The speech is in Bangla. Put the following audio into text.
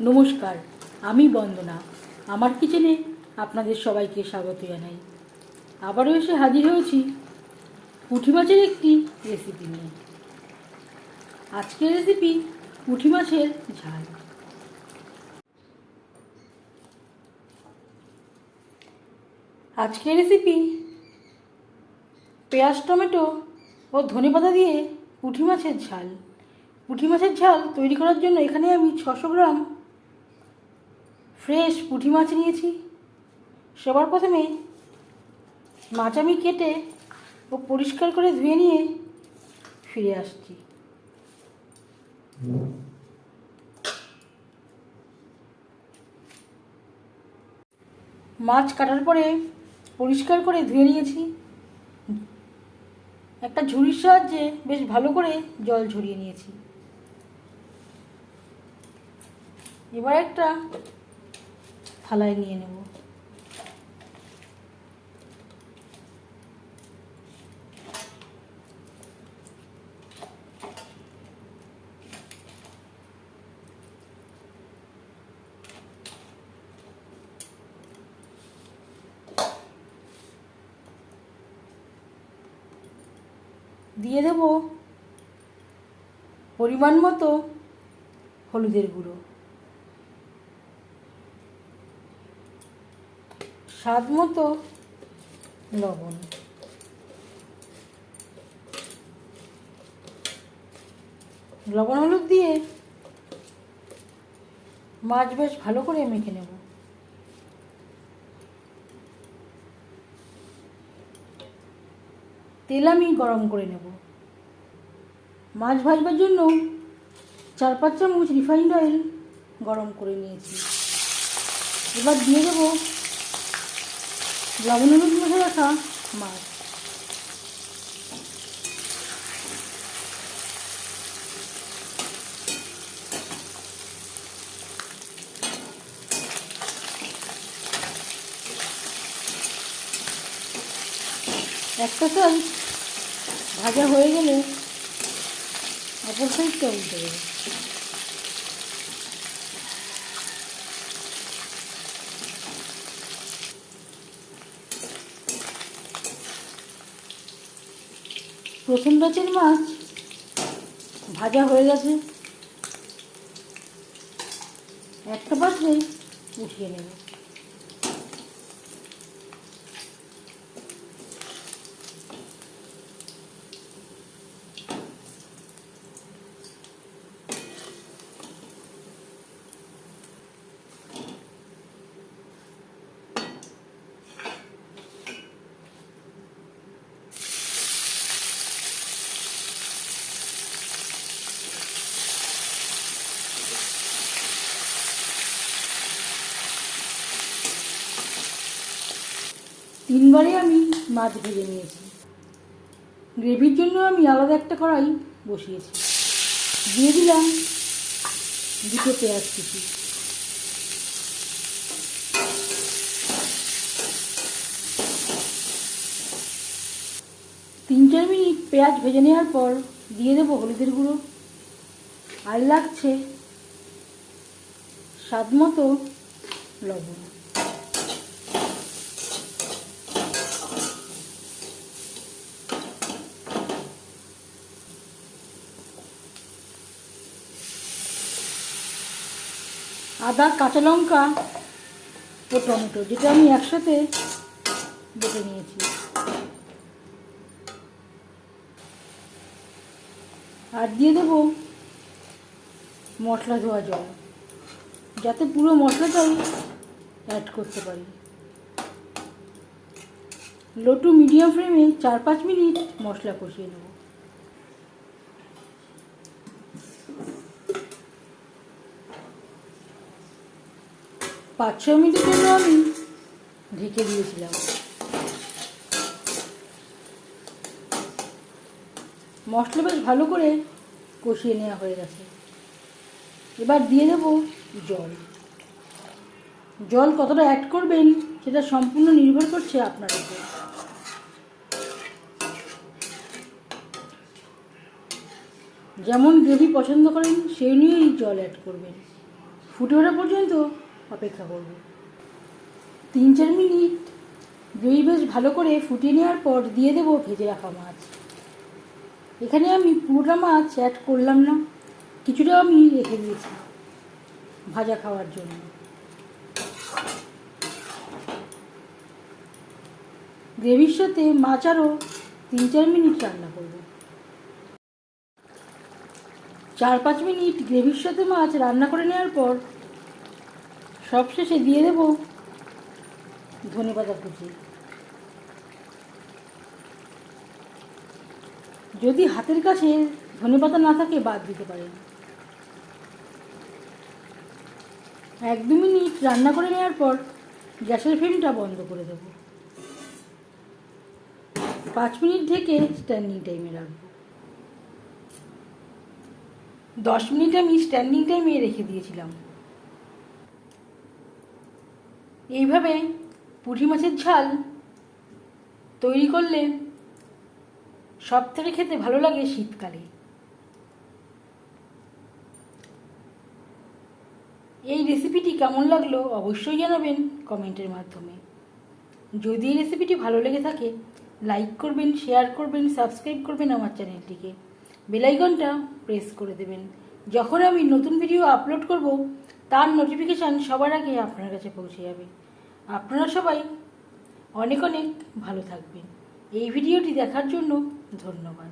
নমস্কার, আমি বন্দনা। আমার কিচেনে আপনাদের সবাইকে স্বাগত জানাই। আবারও এসে হাজির হয়েছি পুঁটি মাছের একটি রেসিপি নিয়ে। আজকের রেসিপি পুঁটি মাছের ঝাল। আজকের রেসিপি পেঁয়াজ, টমেটো ও ধনেপাতা দিয়ে পুঁটি মাছের ঝাল। পুঁটি মাছের ঝাল তৈরি করার জন্য এখানে আমি 600 গ্রাম ফ্রেশ পুঁটি মাছ নিয়েছি। সবার প্রথমে মাছ আমি কেটে ও পরিষ্কার করে ধুয়ে নিয়ে ফিরে আসছি। মাছ কাটার পরে পরিষ্কার করে ধুয়ে নিয়েছি। একটা ঝুড়ির সাহায্যে বেশ ভালো করে জল ঝরিয়ে নিয়েছি। এবার একটা থালায় নিয়ে নেব। দিয়ে দেব পরিমাণ মতো হলুদের গুঁড়ো, স্বাদ মতো লবণ, লবণ হলুদ দিয়ে মাছ বেশ ভালো করে মেখে নেব। তেল আমি গরম করে নেব। মাছ ভাজবার জন্য 4-5 চামচ রিফাইন্ড অয়েল গরম করে নিয়েছি। এবার দিয়ে দেব লবণ হলুদ মেখে রাখা মাছ। একটা সাইড ভাজা হয়ে গেলে অপর সাইডটা উল্টে দেবো। প্রথম ব্যাচের মাছ ভাজা হয়ে গেছে। একটা পাত্রে উঠিয়ে নেব। তিনবারে আমি মাছ ভেজে নিয়েছি। গ্রেভির জন্য আমি আলাদা একটা কড়াই বসিয়েছি। দিয়ে দিলাম 2 পেঁয়াজ কুচি, তিন 4 মিনিট পেঁয়াজ ভেজে নেওয়ার পর দিয়ে দেবো হলুদের গুঁড়ো, আর লাগছে স্বাদ মতো লবণ। আদা, কাঁচা লঙ্কা ও টমেটো, যেটা আমি একসাথে বেটে নিয়েছি। আর দিয়ে দেবো মশলা ধোয়া জল, যাতে পুরো মশলাটাই অ্যাড করতে পারি। লো টু মিডিয়াম ফ্লেমে 4-5 মিনিট মশলা কষিয়ে নেব। পাঁচ 6 মিনিটের জন্য আমি ঢেকে দিয়েছিলাম। মশলা বেশ ভালো করে কষিয়ে নেওয়া হয়ে গেছে। এবার দিয়ে দেব জল। জল কতটা অ্যাড করবেন সেটা সম্পূর্ণ নির্ভর করছে আপনার উপর। যেমন গ্রেভি পছন্দ করেন সেই নিয়েই জল অ্যাড করবেন। ফুটে ওঠা পর্যন্ত অপেক্ষা করব। 3-4 মিনিট গ্রেভি বেশ ভালো করে ফুটিয়ে নেওয়ার পর দিয়ে দেবো ভেজে রাখা মাছ। এখানে আমি পুরোটা মাছ অ্যাড করলাম না, কিছুটা আমি রেখে দিয়েছি ভাজা খাওয়ার জন্য। গ্রেভির সাথে মাছ আরও 3-4 মিনিট রান্না করব। 4-5 মিনিট গ্রেভির সাথে মাছ রান্না করে নেওয়ার পর সবশেষে দিয়ে দেব ধনেপাতা কুচি। যদি হাতের কাছে ধনেপাতা না থাকে বাদ দিতে পারেন। 1-2 মিনিট রান্না করে নেওয়ার পর গ্যাসের ফ্লেমটা বন্ধ করে দেব। 5 মিনিট ঢেকে স্ট্যান্ডিং টাইমে রাখবো। 10 মিনিট আমি স্ট্যান্ডিং টাইমে রেখে দিয়েছিলাম। এইভাবে পুঁটি মাছের ঝাল তৈরি করলে সব থেকে খেতে ভালো লাগে শীতকালে। এই রেসিপিটি কেমন লাগলো অবশ্যই জানাবেন কমেন্টের মাধ্যমে। যদি এই রেসিপিটি ভালো লেগে থাকে লাইক করবেন, শেয়ার করবেন, সাবস্ক্রাইব করবেন আমার চ্যানেলটিকে, বেল আইকনটা প্রেস করে দেবেন। যখন আমি নতুন ভিডিও আপলোড করব তার নোটিফিকেশান সবার আগে আপনার কাছে পৌঁছে যাবে। আপনারা সবাই অনেক অনেক ভালো থাকবেন। এই ভিডিওটি দেখার জন্য ধন্যবাদ।